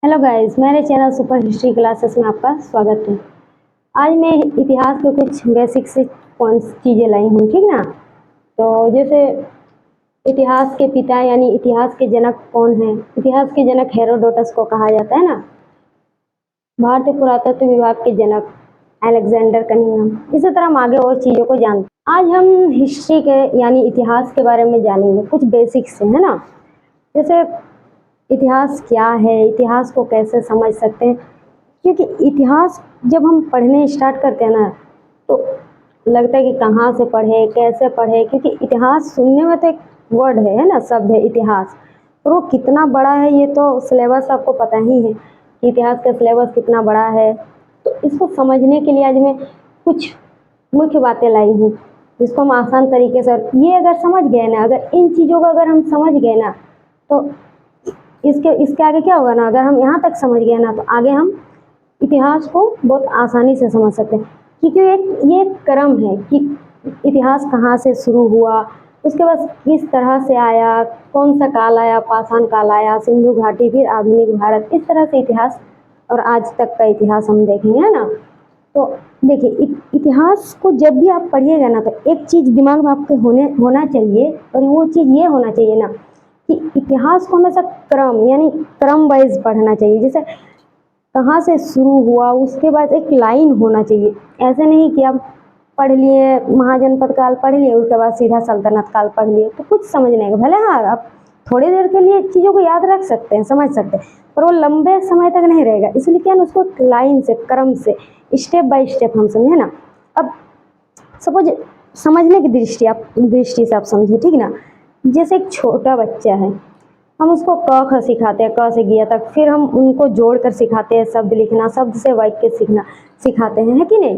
Hello guys, मेरे channel super history classes में आपका स्वागत है। आज मैं इतिहास के कुछ बेसिक से पॉइंट्स चीज़ें लाई हूँ, ठीक ना। तो जैसे इतिहास के पिता यानी इतिहास के जनक कौन है। इतिहास के जनक हेरोडोटस को कहा जाता है ना। भारतीय पुरातत्व विभाग के जनक अलेक्जेंडर कनिंघम। इसी तरह हम आगे और चीज़ों को जानते हैं। आज हम हिस्ट्री के यानी इतिहास के बारे में जानेंगे, कुछ बेसिक्स से, है ना। जैसे इतिहास क्या है, इतिहास को कैसे समझ सकते हैं, क्योंकि इतिहास जब हम पढ़ने स्टार्ट करते हैं ना तो लगता है कि कहाँ से पढ़े, कैसे पढ़े, क्योंकि इतिहास सुनने में तो एक वर्ड है ना, शब्द है इतिहास, और वो कितना बड़ा है ये तो सिलेबस आपको पता ही है कि इतिहास का सिलेबस कितना बड़ा है। तो इसको समझने के लिए आज मैं कुछ मुख्य बातें लाई हूँ जिसको हम आसान तरीके से, ये अगर समझ गए ना, अगर इन चीज़ों को अगर हम समझ गए ना तो इसके आगे क्या होगा ना, अगर हम यहाँ तक समझ गए ना तो आगे हम इतिहास को बहुत आसानी से समझ सकते हैं। क्योंकि ये एक क्रम है कि इतिहास कहाँ से शुरू हुआ, उसके बाद किस तरह से आया, कौन सा काल आया, पाषाण काल आया, सिंधु घाटी, फिर आधुनिक भारत, इस तरह से इतिहास और आज तक का इतिहास हम देखेंगे, है ना। तो देखिए, इतिहास को जब भी आप पढ़िएगा ना तो एक चीज़ दिमाग में आपके होना चाहिए, और वो चीज़ ये होना चाहिए ना कि इतिहास को हमेशा क्रम यानी क्रम वाइज पढ़ना चाहिए। जैसे कहाँ से शुरू हुआ, उसके बाद एक लाइन होना चाहिए। ऐसे नहीं कि आप पढ़ लिए महाजनपद काल पढ़ लिए, उसके बाद सीधा सल्तनत काल पढ़ लिए, तो कुछ समझ नहीं आएगा। भले हाँ आप थोड़ी देर के लिए चीज़ों को याद रख सकते हैं, समझ सकते हैं, पर वो लंबे समय तक नहीं रहेगा। इसलिए क्या ना, उसको लाइन से, क्रम से, स्टेप बाय स्टेप हम समझे ना। अब सपोज समझने की दृष्टि से आप समझे, ठीक ना। जैसे एक छोटा बच्चा है, हम उसको क ख सिखाते हैं, क से गिया तक, फिर हम उनको जोड़ कर सिखाते हैं शब्द लिखना, शब्द से वाक्य सीखना सिखाते हैं, है कि नहीं।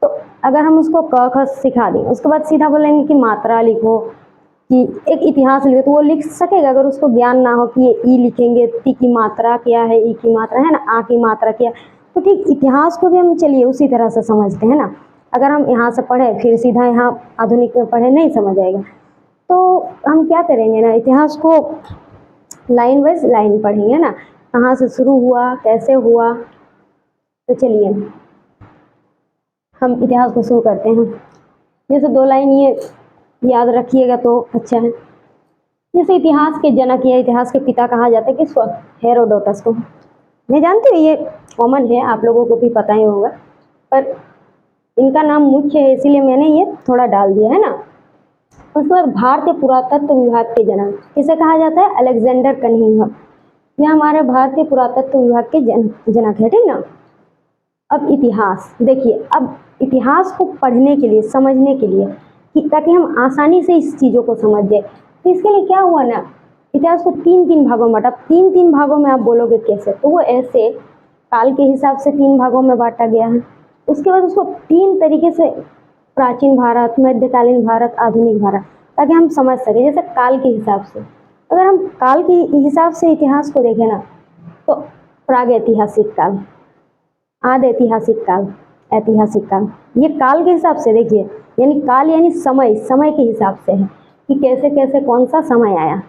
तो अगर हम उसको क ख सिखा दें, उसके बाद सीधा बोलेंगे कि मात्रा लिखो, कि एक इतिहास लिखो, तो वो लिख सकेगा। अगर उसको ज्ञान ना हो कि ये ई लिखेंगे, ती की मात्रा क्या है, ई की मात्रा है ना, आ की मात्रा क्या, तो ठीक इतिहास को भी हम चलिए उसी तरह से समझते हैं ना। अगर हम यहाँ से पढ़े फिर सीधा यहाँ आधुनिक में पढ़े, नहीं समझ आएगा। तो हम क्या करेंगे ना, इतिहास को लाइन वाइज लाइन पढ़ेंगे ना, कहाँ से शुरू हुआ, कैसे हुआ। तो चलिए हम इतिहास को शुरू करते हैं। जैसे 2 लाइन ये याद रखिएगा तो अच्छा है। जैसे इतिहास के जनक या इतिहास के पिता कहा जाता है किसको, हेरोडोटस को। मैं जानती हूँ ये कॉमन है, आप लोगों को भी पता ही होगा, पर इनका नाम मुख्य है इसीलिए मैंने ये थोड़ा डाल दिया, है ना। उसके बाद भारतीय पुरातत्व विभाग के जनक किसे कहा जाता है, अलेक्जेंडर कनिंघम। यह हमारे भारतीय पुरातत्व विभाग के जनक है, ठीक ना। अब इतिहास देखिए, अब इतिहास को पढ़ने के लिए, समझने के लिए, कि ताकि हम आसानी से इस चीज़ों को समझ जाए, तो इसके लिए क्या हुआ ना, इतिहास को 3 भागों में बांटा। 3 भागों में आप बोलोगे कैसे, तो वो ऐसे काल के हिसाब से 3 भागों में बांटा गया है। उसके बाद उसको 3 तरीके से, प्राचीन भारत, मध्यकालीन भारत, आधुनिक भारत, ताकि हम समझ सकें। जैसे काल के हिसाब से, अगर हम काल के हिसाब से इतिहास को देखें ना तो प्रागैतिहासिक काल, आद ऐतिहासिक काल, ऐतिहासिक काल, ये काल के हिसाब से देखिए, यानी काल यानी समय, समय के हिसाब से है कि कैसे कैसे कौन सा समय आया।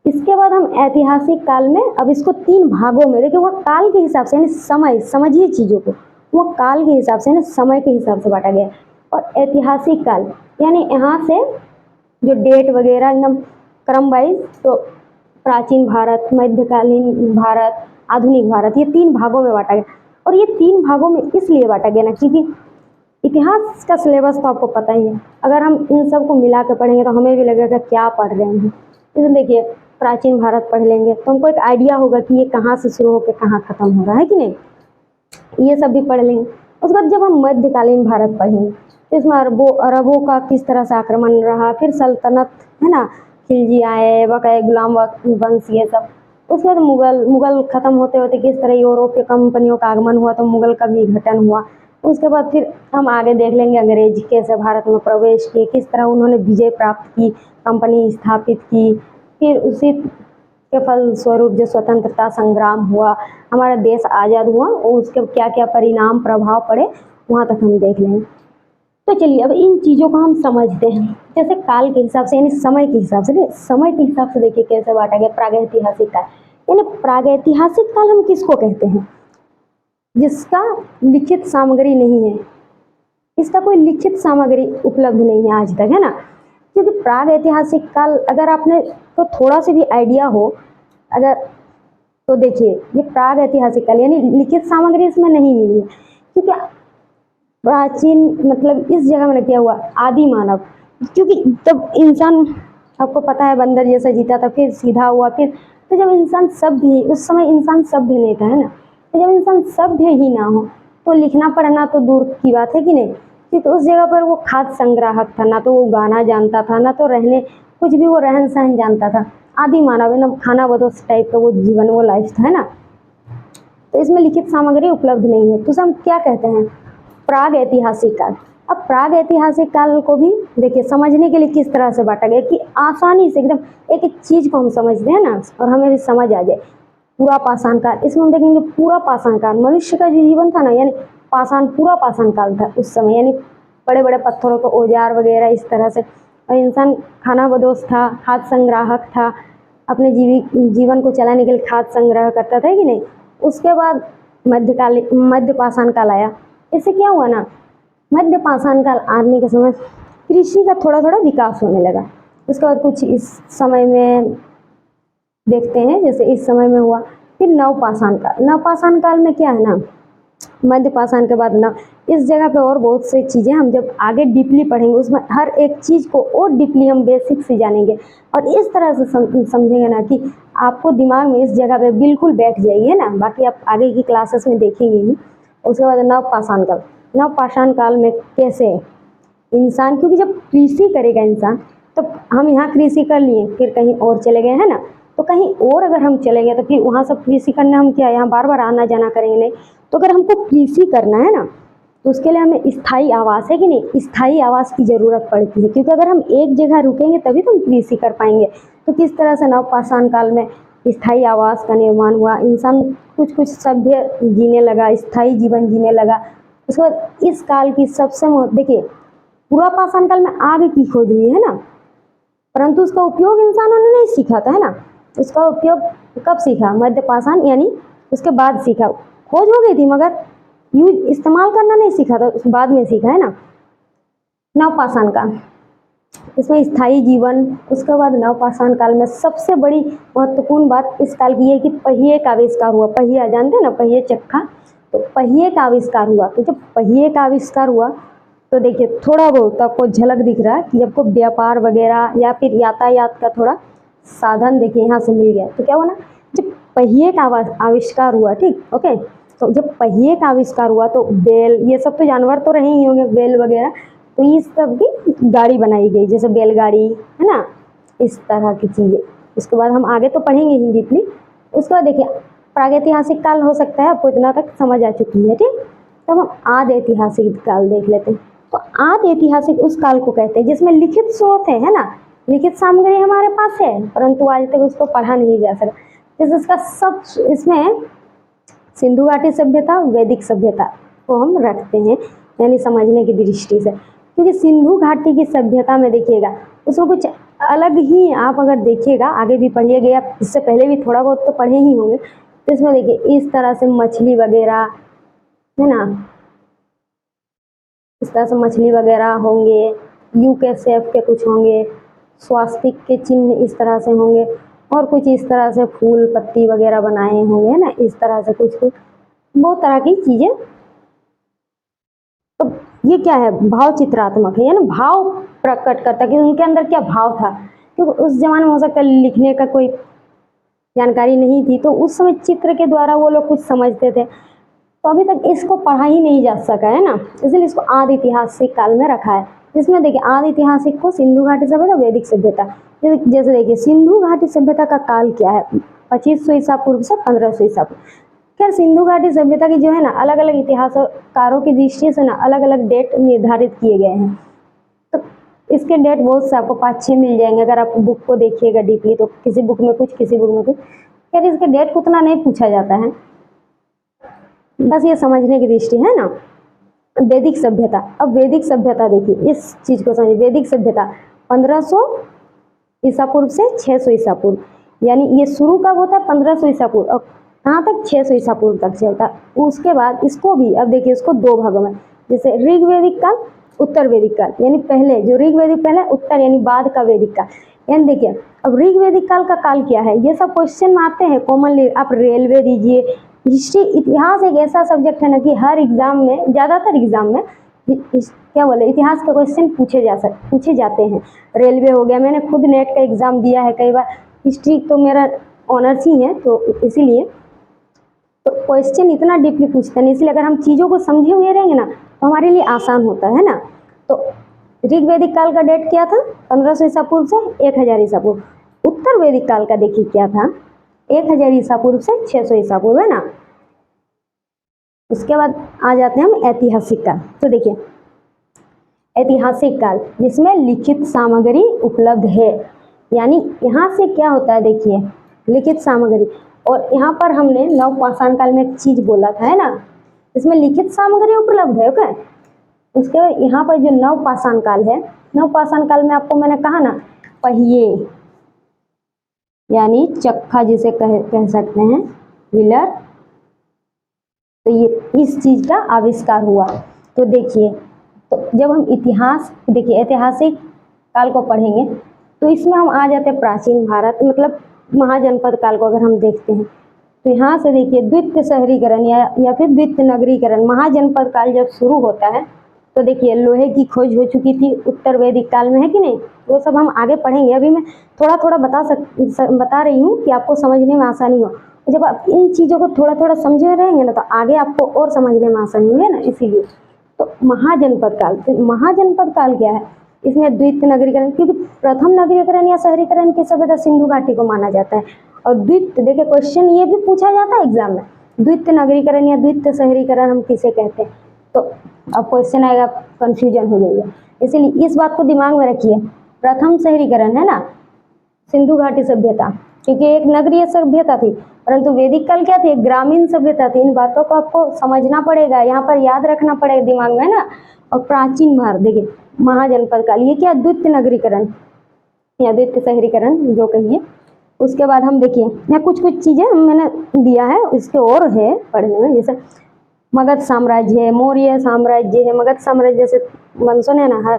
इसके बाद हम ऐतिहासिक काल में, अब इसको 3 भागों में देखिए, वो काल के हिसाब से यानी समय, समझिए चीज़ों को, वो काल के हिसाब से ना, समय के हिसाब से बांटा गया। और ऐतिहासिक काल यानी यहाँ से जो डेट वगैरह एकदम क्रम वाइज, तो प्राचीन भारत, मध्यकालीन भारत, आधुनिक भारत, ये 3 भागों में बांटा गया। और ये 3 भागों में इसलिए बांटा गया ना, क्योंकि इतिहास का सिलेबस तो आपको पता ही है। अगर हम इन सब को मिला कर पढ़ेंगे तो हमें भी लगेगा क्या पढ़ रहे हैं। जैसे देखिए, प्राचीन भारत पढ़ लेंगे तो हमको एक आइडिया होगा कि ये कहाँ से शुरू होकर कहाँ खत्म हो रहा है, कि नहीं, ये सब भी पढ़ लेंगे। उसके बाद जब हम मध्यकालीन भारत पढ़ेंगे तो इसमें अरबों का किस तरह से आक्रमण रहा, फिर सल्तनत, है ना, खिलजी आए, बकाए गुलाम वंश, ये सब। उसके बाद मुगल खत्म होते होते किस तरह यूरोपीय कंपनियों का आगमन हुआ, तो मुगल का विघटन हुआ। उसके बाद फिर हम आगे देख लेंगे अंग्रेज कैसे भारत में प्रवेश किए, किस तरह उन्होंने विजय प्राप्त की, कंपनी स्थापित की, फिर उसी के फलस्वरूप जो स्वतंत्रता संग्राम हुआ, हमारा देश आज़ाद हुआ, और उसके क्या क्या परिणाम प्रभाव पड़े, वहाँ तक हम देख लेंगे। तो चलिए अब इन चीज़ों को हम समझते हैं। जैसे काल के हिसाब से यानी समय के हिसाब से, समय के हिसाब से देखिए कैसे बांटा गया प्रागैतिहासिक काल, यानी प्रागैतिहासिक काल हम किसको कहते हैं? जिसका लिखित सामग्री नहीं है, इसका कोई लिखित सामग्री उपलब्ध नहीं है आज तक, है ना। क्योंकि प्रागैतिहासिक काल अगर आपने तो थोड़ा सा भी आइडिया हो अगर, तो देखिए ये प्रागैतिहासिक काल यानी लिखित सामग्री इसमें नहीं मिली है, क्योंकि प्राचीन मतलब इस जगह में क्या हुआ, आदि मानव, क्योंकि जब इंसान, आपको पता है बंदर जैसा जीता था, फिर सीधा हुआ, फिर तो जब इंसान सभ्य, उस समय इंसान सभ्य नहीं था, है ना। तो जब इंसान सभ्य ही ना हो तो लिखना पढ़ना तो दूर की बात है कि नहीं, क्योंकि उस जगह पर वो खाद्य संग्राहक था, ना तो वो गाना जानता था, ना तो रहने कुछ भी वो रहन सहन जानता था। आदि मानव एकदम खाना बदोश टाइप का वो जीवन, वो लाइफ था, है ना। तो इसमें लिखित सामग्री उपलब्ध नहीं है, तो हम क्या कहते हैं, प्राग ऐतिहासिक काल। अब प्राग ऐतिहासिक काल को भी देखिए समझने के लिए किस तरह से बांटा गया कि आसानी से एकदम एक एक चीज को हम समझते हैं ना, और हमें भी समझ आ जाए। पूरा पाषाण काल, इसमें हम देखेंगे पूरा पाषाण काल, मनुष्य का जो जीवन था ना, यानी पाषाण, पूरा पाषाण काल था उस समय, यानी बड़े बड़े पत्थरों को औजार वगैरह इस तरह से, और इंसान खाना बदोश था, खाद्य संग्राहक था, अपने जीवन को चलाने के लिए खाद्य संग्रह करता था कि नहीं। उसके बाद मध्यकाल, मध्य पाषाण काल आया। इससे क्या हुआ ना, मध्य पाषाण काल आने के समय कृषि का थोड़ा थोड़ा विकास होने लगा। उसके बाद कुछ इस समय में देखते हैं, जैसे इस समय में हुआ। फिर नवपाषाण काल, नवपाषाण काल में क्या है ना, मध्य पाषाण के बाद ना, इस जगह पे और बहुत सी चीज़ें हम जब आगे डीपली पढ़ेंगे, उसमें हर एक चीज़ को और डीपली हम बेसिक से जानेंगे, और इस तरह से समझेंगे ना कि आपको दिमाग में इस जगह पे बिल्कुल बैठ जाइए ना। बाकी आप आगे की क्लासेस में देखेंगे ही। उसके बाद नवपाषाण काल, नवपाषाण काल में कैसे इंसान, क्योंकि जब कृषि करेगा इंसान, तो हम यहाँ कृषि कर लिए, फिर कहीं और चले गए, है ना, तो कहीं और अगर हम चले गए तो फिर वहाँ सब कृषि करना, हम क्या यहाँ बार बार आना जाना करेंगे नहीं। तो अगर हमको कृषि करना है ना, तो उसके लिए हमें स्थायी आवास, है कि नहीं, स्थायी आवास की ज़रूरत पड़ती है, क्योंकि अगर हम एक जगह रुकेंगे तभी तो हम कृषि कर पाएंगे। तो किस तरह से नवपाषाण काल में स्थायी आवास का निर्माण हुआ, इंसान कुछ कुछ सभ्य जीने लगा, स्थायी जीवन जीने लगा। उसके बाद इस काल की सबसे देखिए, पूरा पाषाण काल में आग की खोज हुई है ना, परंतु उसका उपयोग इंसानों ने नहीं सीखा था, है ना। उसका उपयोग कब सीखा, मध्य पाषाण यानी उसके बाद सीखा। खोज हो गई थी मगर यूज इस्तेमाल करना नहीं सीखा था, उस बाद में सीखा, है ना। नवपाषाण काल, इसमें स्थायी जीवन। उसके बाद नवपाषाण काल में सबसे बड़ी महत्वपूर्ण बात इस काल की है कि पहिए का आविष्कार हुआ। पहिया जानते हैं ना, पहिए चक्का, तो पहिए का आविष्कार हुआ। तो जब पहिए का आविष्कार हुआ तो देखिए थोड़ा बहुत आपको झलक दिख रहा है कि आपको व्यापार वगैरह या फिर यातायात का थोड़ा साधन देखिए यहाँ से मिल गया। तो क्या हुआ ना, जब पहिए का आविष्कार हुआ, ठीक, ओके, तो जब पहिए का आविष्कार हुआ तो बैल, ये सब तो जानवर तो रहे ही होंगे, बैल वगैरह, तो इस सब की गाड़ी बनाई गई, जैसे बैलगाड़ी, है ना, इस तरह की चीज़ें। उसके बाद हम आगे तो पढ़ेंगे ही डीपली। उसके बाद देखिए प्रागैतिहासिक काल हो सकता है आपको इतना तक समझ आ चुकी है, ठीक। तब हम आदि ऐतिहासिक काल देख लेते हैं। तो आदि ऐतिहासिक उस काल को कहते हैं जिसमें लिखित स्रोत है ना, लिखित सामग्री हमारे पास है, परंतु आज तक उसको पढ़ा नहीं जा सका। जैसे इसका सब, इसमें सिंधु घाटी सभ्यता, वैदिक सभ्यता को हम रखते हैं, यानी समझने की दृष्टि से। क्योंकि सिंधु घाटी की सभ्यता में देखिएगा उसमें कुछ अलग ही, आप अगर देखिएगा आगे भी पढ़िएगा, आप इससे पहले भी थोड़ा बहुत तो पढ़े ही होंगे। तो इसमें देखिए इस तरह से मछली वगैरह, है ना, इस तरह से मछली वगैरह होंगे, यू के शेप के कुछ होंगे, स्वास्तिक के चिन्ह इस तरह से होंगे, और कुछ इस तरह से फूल पत्ती वगैरह बनाए होंगे, है ना, इस तरह से कुछ कुछ बहुत तरह की चीजें। तो ये क्या है, भाव चित्रात्मक है, यानी भाव प्रकट करता कि उनके अंदर क्या भाव था। क्योंकि उस जमाने में हो सकता है लिखने का कोई जानकारी नहीं थी, तो उस समय चित्र के द्वारा वो लोग कुछ समझते थे। तो अभी तक इसको पढ़ा ही नहीं जा सका, है ना, इसलिए इसको आदि ऐतिहासिक काल में रखा है। इसमें देखिए आदि ऐतिहासिक को सिंधु घाटी सभ्यता, वैदिक सभ्यता। जैसे देखिए सिंधु घाटी सभ्यता का काल क्या है, 2500 ईसा पूर्व से 1500 ईसा पूर्व। खैर सिंधु घाटी सभ्यता की जो है ना, अलग अलग इतिहासकारों की दृष्टि से ना अलग अलग डेट निर्धारित किए गए हैं। तो इसके डेट बहुत से आपको 5-6 मिल जाएंगे अगर आप बुक को देखिएगा डीपली। तो किसी बुक में कुछ, किसी बुक में कुछ। खैर इसके डेट को उतना नहीं पूछा जाता है, बस ये समझने की दृष्टि है ना। वैदिक सभ्यता, अब वैदिक सभ्यता देखिए, इस चीज को समझिए। वैदिक सभ्यता 1500 ईसा पूर्व से 600 ईसा पूर्व, यानी ये शुरू कब होता है 1500 ईसा पूर्व, और कहाँ तक 600 ईसा पूर्व तक चलता है। उसके बाद इसको भी अब देखिए इसको दो भागों में, जैसे ऋग वैदिक काल, उत्तर वैदिक काल, यानी पहले जो ऋग वैदिक पहले, उत्तर यानी बाद का वैदिक काल। यानी देखिए अब ऋग वैदिक काल का काल क्या है, ये सब क्वेश्चन में आते हैं कॉमनली। आप रेलवे दीजिए, हिस्ट्री, इतिहास एक ऐसा सब्जेक्ट है ना कि हर एग्जाम में, ज़्यादातर एग्जाम में क्या बोले इतिहास के क्वेश्चन पूछे जाते हैं। रेलवे हो गया, मैंने खुद नेट का एग्जाम दिया है कई बार। हिस्ट्री तो मेरा ऑनर्स ही है, तो इसीलिए तो क्वेश्चन इतना डीपली पूछते हैं, इसलिए अगर हम चीज़ों को समझे हुए रहेंगे ना तो हमारे लिए आसान होता है ना। तो ऋग वैदिक काल का डेट क्या था 1500 ईसा पूर्व से 1000 ईसा पूर्व। उत्तर वैदिक काल का देखिए क्या था 1000 ईसा पूर्व से 600 ईसा पूर्व, है ना। उसके बाद आ जाते हैं हम ऐतिहासिक काल। तो देखिए ऐतिहासिक काल जिसमें लिखित सामग्री उपलब्ध है, यानी यहाँ से क्या होता है देखिए लिखित सामग्री। और यहाँ पर हमने नवपाषाण काल में एक चीज बोला था, है ना, इसमें लिखित सामग्री उपलब्ध है। ओके, उसके बाद यहाँ पर जो नवपाषाण काल है, नवपाषाण काल में आपको मैंने कहा ना पहिए यानी चक्का जिसे कह सकते हैं, व्हीलर, तो ये इस चीज का आविष्कार हुआ। तो देखिए तो जब हम इतिहास देखिए ऐतिहासिक काल को पढ़ेंगे तो इसमें हम आ जाते हैं प्राचीन भारत, मतलब महाजनपद काल को अगर हम देखते हैं तो यहाँ से देखिए द्वितीय शहरीकरण या फिर द्वितीय नगरीकरण, महाजनपद काल जब शुरू होता है तो देखिए लोहे की खोज हो चुकी थी उत्तर वैदिक काल में, है कि नहीं। वो सब हम आगे पढ़ेंगे, अभी मैं थोड़ा थोड़ा बता रही हूँ कि आपको समझने में आसानी हो। जब आप इन चीज़ों को थोड़ा थोड़ा समझे रहेंगे ना तो आगे आपको और समझने में आसानी होगी ना। इसीलिए तो महाजनपद काल, तो महाजनपद काल क्या है, इसमें द्वितीय नगरीकरण, क्योंकि प्रथम नगरीकरण या शहरीकरण की सभ्यता सिंधु घाटी को माना जाता है। और द्वितीय देखिए क्वेश्चन ये भी पूछा जाता है एग्जाम में, द्वितीय नगरीकरण या द्वितीय शहरीकरण हम किसे कहते हैं। तो अब क्वेश्चन आएगा कंफ्यूजन हो जाएगा, इसीलिए इस बात को दिमाग में रखिए। प्रथम शहरीकरण है ना सिंधु घाटी सभ्यता, क्योंकि एक नगरीय सभ्यता थी, परंतु वैदिक काल क्या थी, एक ग्रामीण सभ्यता थी। इन बातों को आपको समझना पड़ेगा, यहाँ पर याद रखना पड़ेगा दिमाग में, है ना। और प्राचीन भारत देखिए महाजनपद काल, ये क्या द्वितीय नगरीकरण या द्वितीय शहरीकरण जो कहिए। उसके बाद हम देखिए यहाँ कुछ चीजें मैंने दिया है, इसके और है पढ़ने में, जैसे मगध साम्राज्य है, मौर्य साम्राज्य है। मगध साम्राज्य जैसे वंशों ने ना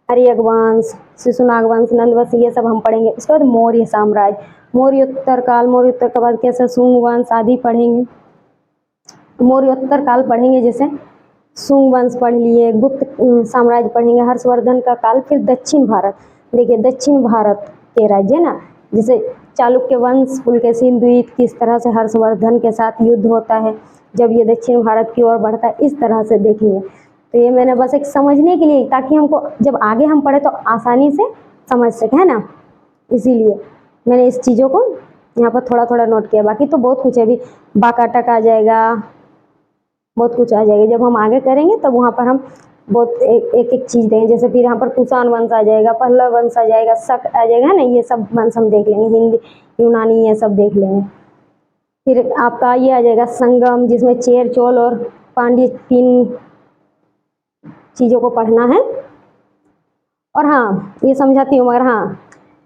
हर्यक वंश, शिशुनाग वंश, नंद वंश, ये सब हम पढ़ेंगे। उसके बाद मौर्य साम्राज्य, मौर्योत्तर काल, मौर्योत्तर के बाद कैसे शुंग वंश आदि पढ़ेंगे। मौर्योत्तर काल पढ़ेंगे, जैसे शुंग वंश पढ़ लिए, गुप्त साम्राज्य पढ़ेंगे, हर्षवर्धन का काल। फिर दक्षिण भारत, देखिए दक्षिण भारत के राज्य ना, जैसे चालुक्य वंश, पुलकेशिन द्वीप, किस तरह से हर्षवर्धन के साथ युद्ध होता है जब ये दक्षिण भारत की ओर बढ़ता है, इस तरह से देखेंगे। तो ये मैंने बस एक समझने के लिए, ताकि हमको जब आगे हम पढ़े तो आसानी से समझ सके, है ना, इसीलिए मैंने इस चीज़ों को यहाँ पर थोड़ा थोड़ा नोट किया। बाकी तो बहुत कुछ है, अभी बाकाटक आ जाएगा, बहुत कुछ आ जाएगा। जब हम आगे करेंगे तब वहाँ पर हम बहुत एक चीज़ देंगे, जैसे फिर यहाँ पर कुषाण वंश आ जाएगा, पल्लव वंश आ जाएगा, शक आ जाएगा, है ना, ये सब वंश हम देख लेंगे, हिंदी यूनानी ये सब देख लेंगे। फिर आपका ये आ जाएगा संगम, जिसमें चेर चोल और पांड्य 3 चीज़ों को पढ़ना है। और हाँ ये समझाती हूँ, मगर हाँ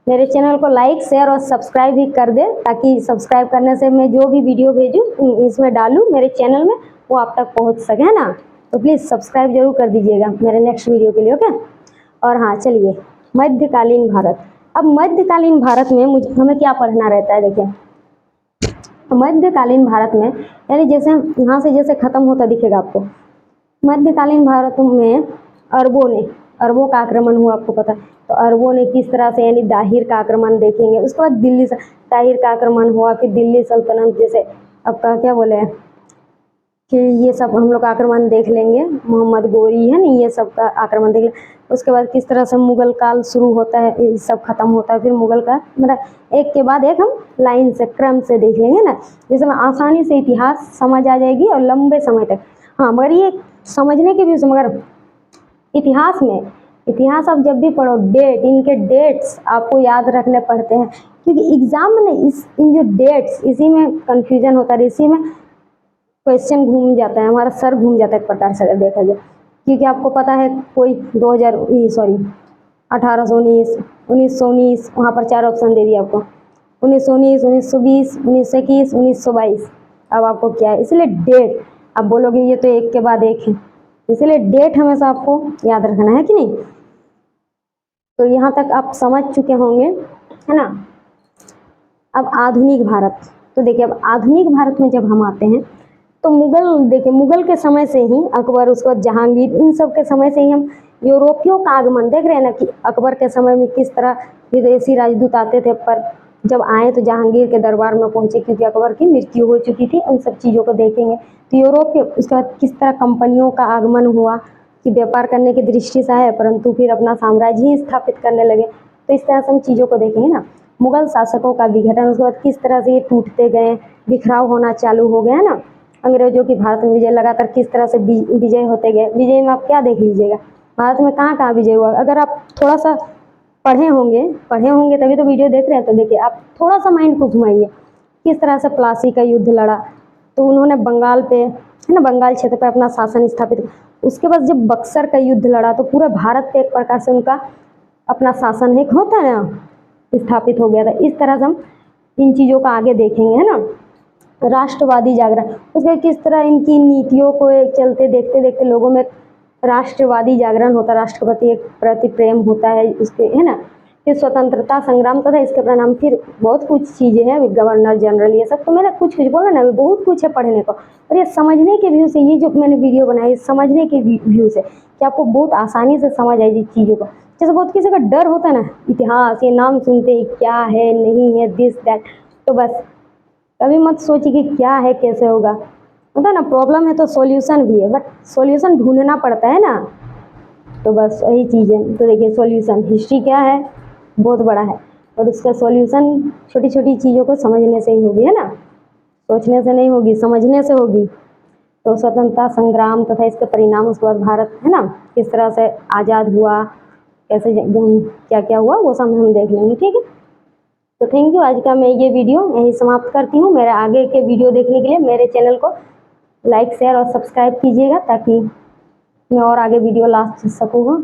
मेरे चैनल को लाइक शेयर और सब्सक्राइब भी कर दे, ताकि सब्सक्राइब करने से मैं जो भी वीडियो भेजूँ इसमें डालूँ मेरे चैनल में वो आप तक पहुँच सके, है ना। तो प्लीज़ सब्सक्राइब जरूर कर दीजिएगा मेरे नेक्स्ट वीडियो के लिए, ओके। और हाँ चलिए मध्यकालीन भारत। अब मध्यकालीन भारत में हमें क्या पढ़ना रहता है, देखिए मध्यकालीन भारत में, यानी जैसे यहाँ से जैसे खत्म होता दिखेगा आपको, मध्यकालीन भारत में अरबों का आक्रमण हुआ, आपको पता है। तो अरबों ने किस तरह से, यानी दाहिर का आक्रमण देखेंगे। उसके बाद दिल्ली से ताहिर का आक्रमण हुआ, फिर दिल्ली सल्तनत, जैसे आपका क्या बोले कि ये सब हम लोग आक्रमण देख लेंगे, मोहम्मद गोरी है ना, ये सब का आक्रमण देख लेंगे। उसके बाद किस तरह से मुगल काल शुरू होता है, ये सब खत्म होता है, फिर मुगल का, मतलब एक के बाद एक हम लाइन से क्रम से देख लेंगे ना, जिसमें आसानी से इतिहास समझ आ जाएगी और लंबे समय तक। हाँ मगर ये समझने के भी, मगर इतिहास आप जब भी पढ़ो डेट, इनके डेट्स आपको याद रखने पड़ते हैं, क्योंकि एग्जाम में इन जो डेट्स, इसी में कंफ्यूजन होता है, इसी में क्वेश्चन घूम जाता है, हमारा सर घूम जाता है एक प्रकार से अगर देखा जाए। क्योंकि आपको पता है कोई 1819, 1919 वहाँ पर 4 ऑप्शन दे दिया आपको, 1919, 1920, 1921, 1922। अब आपको क्या है, इसलिए डेट आप बोलोगे ये तो एक के बाद एक है, इसलिए डेट हमेशा आपको याद रखना है कि नहीं। तो यहाँ तक आप समझ चुके होंगे, है ना। अब आधुनिक भारत, तो देखिए अब आधुनिक भारत में जब हम आते हैं तो मुगल, देखिए मुगल के समय से ही अकबर, उसके बाद जहांगीर, इन सब के समय से ही हम यूरोपियों का आगमन देख रहे हैं ना, कि अकबर के समय में किस तरह विदेशी राजदूत आते थे, पर जब आए तो जहांगीर के दरबार में पहुंचे क्योंकि अकबर की मृत्यु हो चुकी थी। उन सब चीज़ों को देखेंगे। तो यूरोप के उसके बाद किस तरह कंपनियों का आगमन हुआ, कि व्यापार करने की दृष्टि से आए परंतु फिर अपना साम्राज्य ही स्थापित करने लगे। तो इस तरह से हम चीज़ों को देखेंगे ना। मुगल शासकों का विघटन, उसके बाद किस तरह से ये टूटते गए, बिखराव होना चालू हो गया ना। अंग्रेजों की भारत में विजय, लगातार किस तरह से विजय होते गए। विजय में आप क्या देख लीजिएगा, भारत में कहाँ कहाँ विजय हुआ। अगर आप थोड़ा सा पढ़े होंगे तभी तो वीडियो देख रहे हैं। तो देखिए आप थोड़ा सा माइंड को घुमाइए, किस तरह से प्लासी का युद्ध लड़ा, तो उन्होंने बंगाल पे, है ना, बंगाल क्षेत्र पे अपना शासन स्थापित किया। उसके बाद जब बक्सर का युद्ध लड़ा तो पूरे भारत पे एक प्रकार से उनका अपना शासन एक होता है ना, स्थापित हो गया था। इस तरह से हम इन चीज़ों का आगे देखेंगे, है ना। राष्ट्रवादी जागरण, उसके किस तरह इनकी नीतियों को चलते देखते देखते लोगों में राष्ट्रवादी जागरण होता है, राष्ट्रपति एक प्रति प्रेम होता है उसके, है ना। फिर स्वतंत्रता संग्राम तथा इसके परिणाम, फिर बहुत कुछ चीज़ें हैं, गवर्नर जनरल, ये सब। तो मैंने कुछ कुछ बोला ना, बहुत कुछ है पढ़ने को। और ये समझने के व्यू से, ये जो मैंने वीडियो बनाई, समझने के व्यू से कि आपको बहुत आसानी से समझ आए चीज़ों को। जैसे बहुत किसी का डर होता है ना, इतिहास, ये नाम सुनते ही क्या है नहीं है, दिस दैट, तो बस कभी मत सोचिए कि क्या है कैसे होगा। होता है ना, प्रॉब्लम है तो सॉल्यूशन भी है, बट सॉल्यूशन ढूंढना पड़ता है ना। तो बस वही चीज़ है। तो देखिए सॉल्यूशन, हिस्ट्री क्या है, बहुत बड़ा है, और उसका सॉल्यूशन छोटी छोटी चीज़ों को समझने से ही होगी, है ना। सोचने से नहीं होगी, समझने से होगी। तो स्वतंत्रता संग्राम तथा इसके परिणाम, उसके बाद भारत, है ना, किस तरह से आज़ाद हुआ, कैसे क्या क्या हुआ, वो सब हम देख लेंगे, ठीक है। तो थैंक यू, आज का मैं ये वीडियो यहीं समाप्त करती हूँ। मेरे आगे के वीडियो देखने के लिए मेरे चैनल को लाइक, शेयर और सब्सक्राइब कीजिएगा, ताकि मैं और आगे वीडियो ला सकूँ।